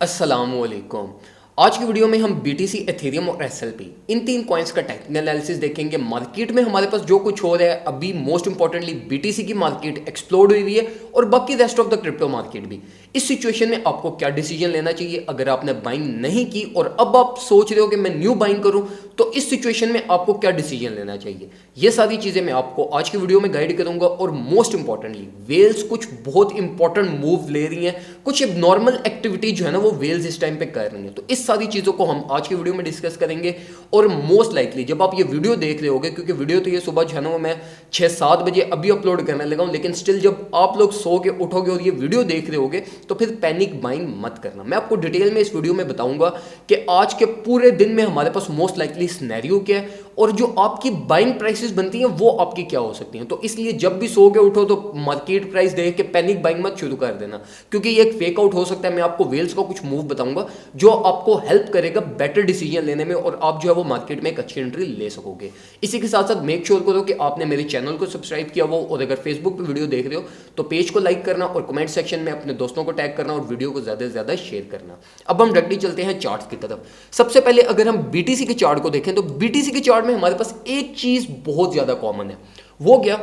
अस्सलामुअलैकुम। आज की वीडियो में हम BTC, एथेरियम और SLP इन तीन कॉइन्स का टेक्निकल एनालिसिस देखेंगे। मार्केट में हमारे पास जो कुछ हो रहा है अभी, मोस्ट इंपॉर्टेंटली BTC की मार्केट एक्सप्लोड हुई हुई है और बाकी rest of the crypto market भी। इस सिचुएशन में आपको क्या डिसीजन लेना चाहिए अगर आपने बाइंग नहीं की और अब आप सोच रहे हो कि मैं न्यू बाइंग करूं, तो इस सिचुएशन में आपको क्या डिसीजन लेना चाहिए। ये सारी चीजें मैं आपको आज की वीडियो में गाइड करूंगा। और मोस्ट इंपॉर्टेंटली वेल्स कुछ बहुत इंपॉर्टेंट मूव ले रही हैं, कुछ नॉर्मल एक्टिविटी जो है ना वो वेल्स इस टाइम पे कर रही हैं। तो इस सारी चीज़ों को हम आज की वीडियो में डिस्कस करेंगे। और मोस्ट लाइकली जब आप ये वीडियो देख रहे होगे, क्योंकि वीडियो तो ये सुबह जो है ना वो मैं 6-7 बजे अभी अपलोड करने लगा हूँ, लेकिन स्टिल जब आप लोग सो के उठोगे और ये वीडियो देख रहे होगे तो फिर पैनिक बाइंग मत करना। मैं आपको डिटेल में इस वीडियो में बताऊंगा कि आज के पूरे दिन में हमारे पास मोस्ट लाइकली सिनेरियो क्या है और जो आपकी बाइंग प्राइसेस बनती हैं वो आपकी क्या हो सकती हैं। तो इसलिए जब भी सो के उठो तो मार्केट प्राइस देख के पैनिक बाइंग मत शुरू कर देना, क्योंकि ये एक फेक आउट हो सकता है। मैं आपको वेल्स का कुछ मूव बताऊंगा जो आपको हेल्प करेगा बेटर डिसीजन लेने में और आप जो है वो मार्केट में एक अच्छी एंट्री ले सकोगे। इसी के साथ साथ मेक श्योर करो कि आपने मेरे चैनल को सब्सक्राइब किया हो, और अगर फेसबुक पे वीडियो देख रहे हो तो पेज को लाइक करना और कमेंट सेक्शन में अपने दोस्तों को टैग करना और वीडियो को ज़्यादा से ज़्यादा शेयर करना। अब हम डायरेक्टली चलते हैं चार्ट की तरफ। सबसे पहले अगर हम BTC के चार्ट को देखें तो BTC के चार्ट में हमारे पास एक चीज़ बहुत ज़्यादा कॉमन है। वो क्या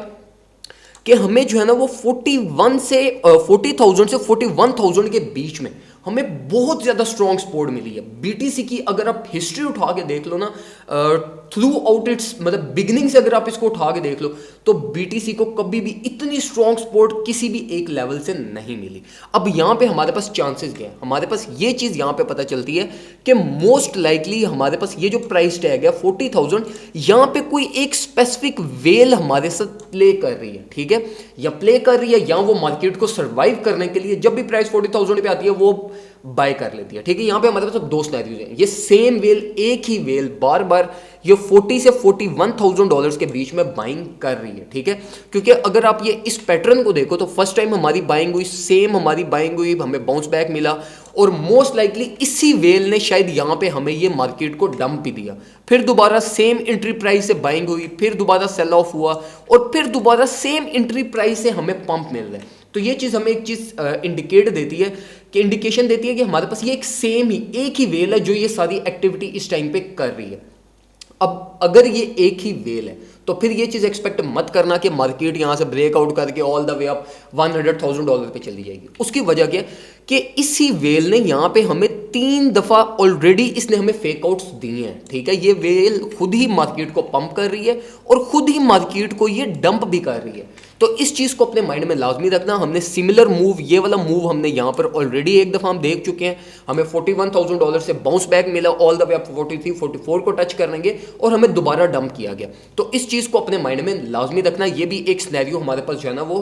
कि हमें जो है ना वो 41 से 40,000 से 41,000 के बीच में हमें बहुत ज़्यादा स्ट्रॉन्ग सपोर्ट मिली है। BTC की अगर आप हिस्ट्री उठा के देख लो ना, थ्रू आउट इट्स मतलब बिगिनिंग से अगर आप इसको उठा के देख लो तो BTC को कभी भी इतनी स्ट्रॉन्ग सपोर्ट किसी भी एक लेवल से नहीं मिली। अब यहाँ पे हमारे पास चांसेस क्या है, हमारे पास ये चीज़ यहाँ पे पता चलती है कि मोस्ट लाइकली हमारे पास ये जो प्राइस टैग है 40,000, यहाँ पे कोई एक स्पेसिफिक वेल हमारे साथ प्ले कर रही है, ठीक है, या प्ले कर रही है या वो मार्केट को सर्वाइव करने के लिए जब भी प्राइस 40,000 पे आती है वो बाय कर लेती है, ठीक है। यहाँ पे हमारे पास अब दो सिनेरियोज हैं। ये सेम वेल, एक ही वेल बार बार ये 40 से 41,000 डॉलर्स के बीच में बाइंग कर रही है, ठीक है। क्योंकि अगर आप ये इस पैटर्न को देखो तो फर्स्ट टाइम हमारी बाइंग हुई, सेम हमारी बाइंग हुई, हमें बाउंस बैक मिला और मोस्ट लाइकली इसी वेल ने शायद यहाँ पे हमें ये मार्केट को डंप भी दिया। फिर दोबारा सेम एंट्री प्राइस से बाइंग हुई, फिर दोबारा सेल ऑफ हुआ और फिर दोबारा सेम एंट्री प्राइस से हमें पंप मिल रहा है। तो ये चीज़ हमें एक चीज़ इंडिकेट देती है कि इंडिकेशन देती है कि हमारे पास ये एक सेम ही एक ही वेल है जो ये सारी एक्टिविटी इस टाइम पे कर रही है। अब अगर ये एक ही वेल है तो फिर ये चीज़ एक्सपेक्ट मत करना कि मार्केट यहाँ से ब्रेकआउट करके all the way up 100,000 dollar पे चली जाएगी। उसकी वजह क्या है कि इसी वेल ने यहाँ पे हमें 3 दफ़ा ऑलरेडी इसने हमें फेक आउट्स दिए हैं, ठीक है। ये वेल खुद ही मार्केट को पंप कर रही है और खुद ही मार्केट को ये डंप भी कर रही है। तो इस चीज़ को अपने माइंड में लाजमी रखना। हमने सिमिलर मूव, ये वाला मूव हमने यहाँ पर ऑलरेडी एक दफ़ा हम देख चुके हैं। हमें 41,000 डॉलर से बाउंस बैक मिला, ऑल द वे अप 43, 44 को टच करेंगे और हमें दोबारा डंप किया गया। तो इस चीज़ को अपने माइंड में लाजमी रखना। ये भी एक सिनेरियो हमारे पास जो है ना वो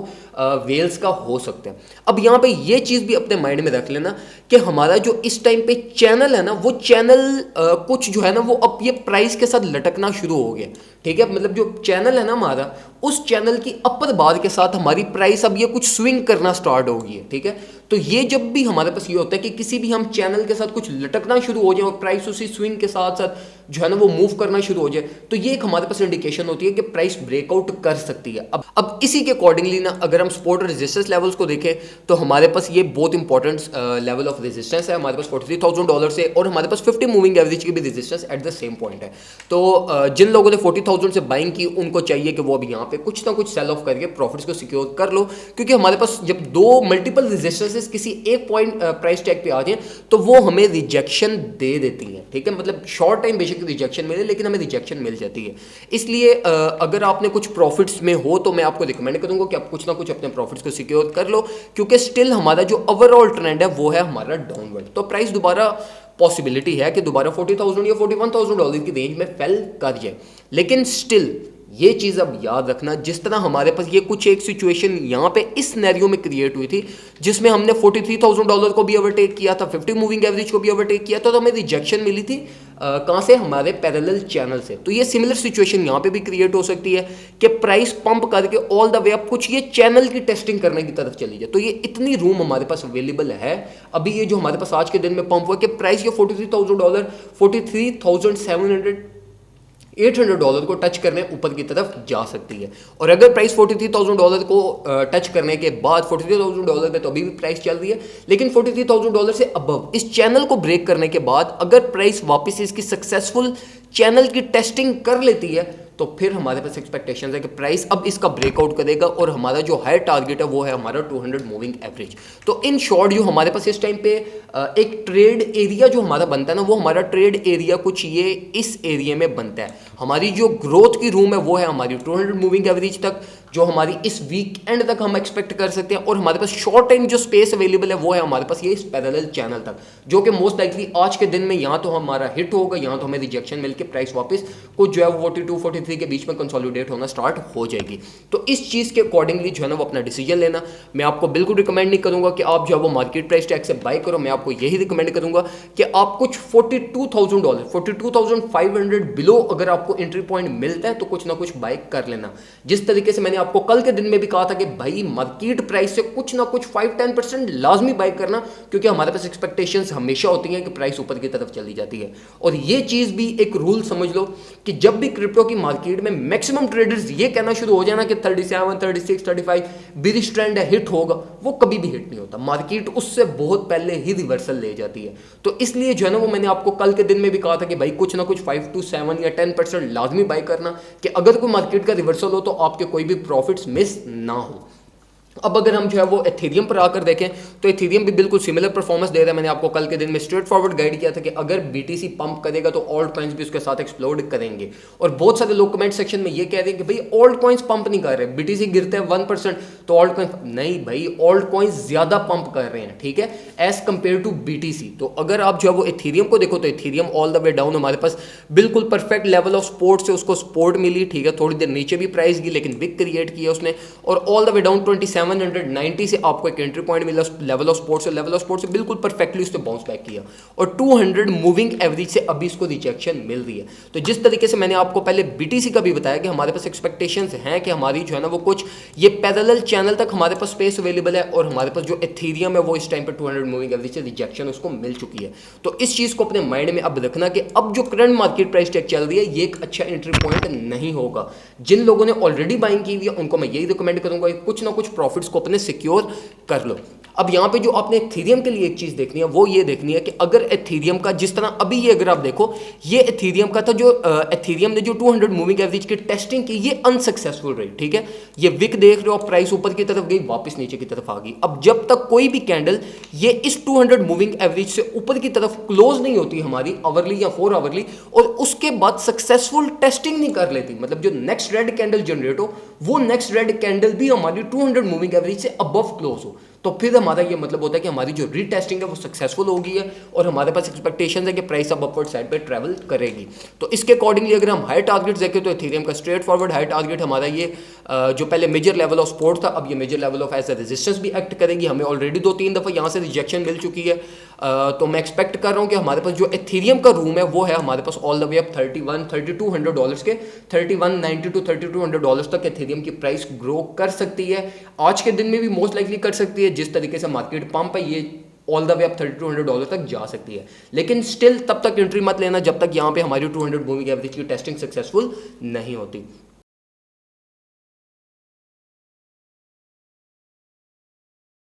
वेल्स का हो सकता है। अब यहाँ पे ये चीज़ भी अपने माइंड में रख लेना कि हमारा जो इस टाइम पे चैनल है ना वो चैनल कुछ जो है ना वो अब ये प्राइस के साथ लटकना शुरू हो गया, ठीक है। मतलब जो चैनल है ना हमारा, उस चैनल की अपर बार के साथ हमारी प्राइस अब ये कुछ स्विंग करना स्टार्ट हो गई है, ठीक है। तो ये जब भी हमारे पास ये होता है कि किसी भी हम चैनल के साथ कुछ लटकना शुरू हो जाए और प्राइस उसी स्विंग के साथ साथ जो है ना वो मूव करना शुरू हो जाए, तो ये एक हमारे पास इंडिकेशन होती है कि प्राइस ब्रेकआउट कर सकती है। अब इसी के अकॉर्डिंगली ना अगर हम सपोर्ट और रेजिस्टेंस लेवल्स को देखें तो हमारे पास ये बहुत इंपॉर्टेंट लेवल ऑफ रेजिस्टेंस है हमारे पास 43,000 डॉलर से, और हमारे पास 50 मूविंग एवरेज की भी resistance at the same point है। तो जिन लोगों ने 40,000 से बाइंग की उनको चाहिए कि वो अभी यहाँ पे कुछ ना कुछ सेल ऑफ करके प्रॉफिट्स को सिक्योर कर लो, क्योंकि हमारे पास जब दो मल्टीपल रेजिस्टेंसेस किसी एक पॉइंट प्राइस टैग पे आ जाए तो वो हमें रिजेक्शन दे देती हैं, ठीक है। मतलब शॉर्ट टाइम बेशक रिजेक्शन मिले लेकिन हमें रिजेक्शन मिल जाती है। इसलिए अगर आपने कुछ प्रॉफिट्स में हो तो मैं आपको रिकमेंड करूंगा कि आप कुछ ना कुछ अपने प्रॉफिट्स को सिक्योर कर लो, क्योंकि स्टिल हमारा जो ओवरऑल ट्रेंड है वो है हमारा डाउनवर्ड। तो प्राइस दोबारा पॉसिबिलिटी है कि दोबारा 40,000 या 41,000 डॉलर की रेंज में फेल कर जाए, लेकिन स्टिल ये चीज़ अब याद रखना, जिस तरह हमारे पास ये कुछ एक सिचुएशन यहाँ पे इस सिनेरियो में क्रिएट हुई थी जिसमें हमने 43,000 डॉलर को भी ओवरटेक किया था, 50 मूविंग एवरेज को भी ओवरटेक किया था, तो हमें रिजेक्शन मिली थी कहाँ से, हमारे पैरेलल चैनल से। तो ये सिमिलर सिचुएशन यहाँ पे भी क्रिएट हो सकती है कि प्राइस पंप करके ऑल द वे अप कुछ ये चैनल की टेस्टिंग करने की तरफ चली जाए। तो ये इतनी रूम हमारे पास अवेलेबल है अभी, ये जो हमारे पास आज के दिन में पंप हुआ कि प्राइस ये 43,000 डॉलर 43,700 $800 को टच करने ऊपर की तरफ जा सकती है। और अगर प्राइस $43,000 को टच करने के बाद $43,000 पे तो अभी भी प्राइस चल रही है, लेकिन $43,000 से अबव इस चैनल को ब्रेक करने के बाद अगर प्राइस वापस इसकी सक्सेसफुल चैनल की टेस्टिंग कर लेती है तो फिर हमारे पास एक्सपेक्टेशंस है कि प्राइस अब इसका ब्रेकआउट करेगा और हमारा जो हायर टारगेट है वो है हमारा 200 मूविंग एवरेज। तो इन शॉर्ट जो हमारे पास इस टाइम पे एक ट्रेड एरिया जो हमारा बनता है ना, वो हमारा ट्रेड एरिया कुछ ये इस एरिया में बनता है। हमारी जो ग्रोथ की रूम है वो है हमारी 200 मूविंग एवरेज तक, जो हमारी इस वीक एंड तक हम एक्सपेक्ट कर सकते हैं। और हमारे पास शॉर्ट टाइम जो स्पेस अवेलेबल है वो है हमारे पास ये इस पैरेलल चैनल तक, जो कि मोस्ट लाइकली आज के दिन में यहाँ तो हमारा हिट होगा, यहाँ तो हमें रिजेक्शन मिलकर प्राइस वापस कुछ जो है 42-43 के बीच में कंसोलिडेट होना स्टार्ट हो जाएगी। तो इस चीज़ के अकॉर्डिंगली जो है ना वो अपना डिसीजन लेना। मैं आपको बिल्कुल रिकमेंड नहीं करूँगा कि आप जो है वो मार्केट प्राइस टैग से बाय करो। मैं आपको यही रिकमेंड करूँगा कि आप कुछ $42,000 42,500 बिलो अगर आपको एंट्री पॉइंट मिलता है तो कुछ ना कुछ बाय कर लेना। जिस तरीके से मैंने आपको कल के दिन में भी कहा था कि भाई मार्केट प्राइस से कुछ ना कुछ 5-10% लाजमी बाय करना, क्योंकि हमारे पास एक्सपेक्टेशंस हमेशा होती हैं कि प्राइस ऊपर की तरफ चली जाती है। और ये चीज़ भी एक रूल समझ लो कि जब भी क्रिप्टो की मार्केट में मैक्सिमम ट्रेडर्स ये कहना शुरू हो जाना कि 37, 36, 35 बिरिश ट्रेंड है, हिट होगा, वो कभी भी हिट नहीं होता। मार्केट उससे बहुत पहले ही रिवर्सल ले जाती है। तो इसलिए जो है ना वो मैंने आपको कल के दिन में भी कहा था कि भाई कुछ ना कुछ 5 to 7 या 10% लाजमी बाय करना, कि अगर कोई मार्केट का रिवर्सल हो तो आपके कोई भी प्रॉफिट्स मिस ना हो। अब अगर हम जो है वो एथेरियम पर आकर देखें तो एथेरियम भी बिल्कुल सिमिलर परफॉर्मेंस दे रहा है। मैंने आपको कल के दिन में स्ट्रेट फॉरवर्ड गाइड किया था कि अगर बीटीसी पंप करेगा तो ऑल्ट कॉइन्स भी उसके साथ एक्सप्लोड करेंगे। और बहुत सारे लोग कमेंट सेक्शन में ये कह रहे हैं कि भाई ऑल्ट कॉइन्स पंप नहीं कर रहे, बीटीसी गिरते हैं 1% तो ऑल्ट कॉइन्स नहीं, भाई ऑल्ट कॉइन्स ज्यादा पंप कर रहे हैं, ठीक है, एज कंपेयर टू बीटीसी। तो अगर आप जो है वो एथेरियम को देखो तो Ethereum all the way down हमारे पास बिल्कुल परफेक्ट लेवल ऑफ सपोर्ट से उसको सपोर्ट मिली, ठीक है, थोड़ी देर नीचे भी प्राइस गई लेकिन विक क्रिएट किया उसने, और ऑल द वे डाउन 2790 से आपको एक एंट्री पॉइंट मिला लेवल ऑफ सपोर्ट से, लेवल ऑफ सपोर्ट से बिल्कुल परफेक्टली उसने बाउंस बैक किया और 200 मूविंग एवरेज से अभी इसको रिजेक्शन मिल रही है। तो जिस तरीके से मैंने आपको पहले बीटीसी का भी बताया कि हमारे पास एक्सपेक्टेशंस हैं कि हमारी जो है ना वो कुछ ये पैरेलल चैनल तक हमारे पास स्पेस अवेलेबल है, और हमारे पास जो एथेरियम है वो इस टाइम पे 200 मूविंग एवरेज से रिजेक्शन उसको मिल चुकी है। तो इस चीज को अपने माइंड में अब रखना कि अब जो करंट मार्केट प्राइस टैग चल रही है ये एक अच्छा एंट्री पॉइंट नहीं होगा। जिन लोगों ने ऑलरेडी बाइंग की हुई है उनको मैं यही रिकमेंड करूंगा कि कुछ ना कुछ प्रॉफिट्स को अपने सिक्योर कर लो। अब यहाँ पे जो आपने एथेरियम के लिए एक चीज देखनी है वो ये देखनी है कि अगर एथेरियम का जिस तरह अभी ये अगर आप देखो ये एथेरियम का था, जो एथेरियम ने जो 200 मूविंग एवरेज की टेस्टिंग की ये अनसक्सेसफुल रही, ठीक है, ये विक देख रहे हो प्राइस ऊपर की तरफ गई वापस नीचे की तरफ आ गई। अब जब तक कोई भी कैंडल ये इस 200 मूविंग एवरेज से ऊपर की तरफ क्लोज नहीं होती हमारी आवरली या 4 आवरली, और उसके बाद सक्सेसफुल टेस्टिंग नहीं कर लेती, मतलब जो नेक्स्ट रेड कैंडल जनरेट हो वो नेक्स्ट रेड कैंडल भी हमारी 200 मूविंग एवरेज से अबव क्लोज हो, तो फिर हमारा ये मतलब होता है कि हमारी जो रीटेस्टिंग है वो सक्सेसफुल हो गई है और हमारे पास एक्सपेक्टेशन है कि प्राइस अब अपवर्ड साइड पे ट्रैवल करेगी। तो इसके अकॉर्डिंगली अगर हम हाई टारगेट देखें तो एथेरियम का स्ट्रेट फॉरवर्ड हाई टारगेट हमारा ये जो पहले मेजर लेवल ऑफ सपोर्ट था अब ये major level of as a resistance भी एक्ट करेगी। हमें ऑलरेडी 2-3 दफ़ा यहाँ से रिजेक्शन मिल चुकी है, तो मैं एक्सपेक्ट कर रहा हूँ कि हमारे पास जो एथेरियम का रूम है वो है हमारे पास ऑल द वे अप $3200 के $3190 to $3200 तक एथेरियम की प्राइस ग्रो कर सकती है। आज के दिन में भी मोस्ट लाइकली कर सकती है, जिस तरीके से मार्केट पंप है ये ऑल द वे अप $3200 तक जा सकती है। लेकिन स्टिल तब तक एंट्री मत लेना जब तक यहाँ पे हमारी 200 मूविंग एवरेज की टेस्टिंग सक्सेसफुल नहीं होती।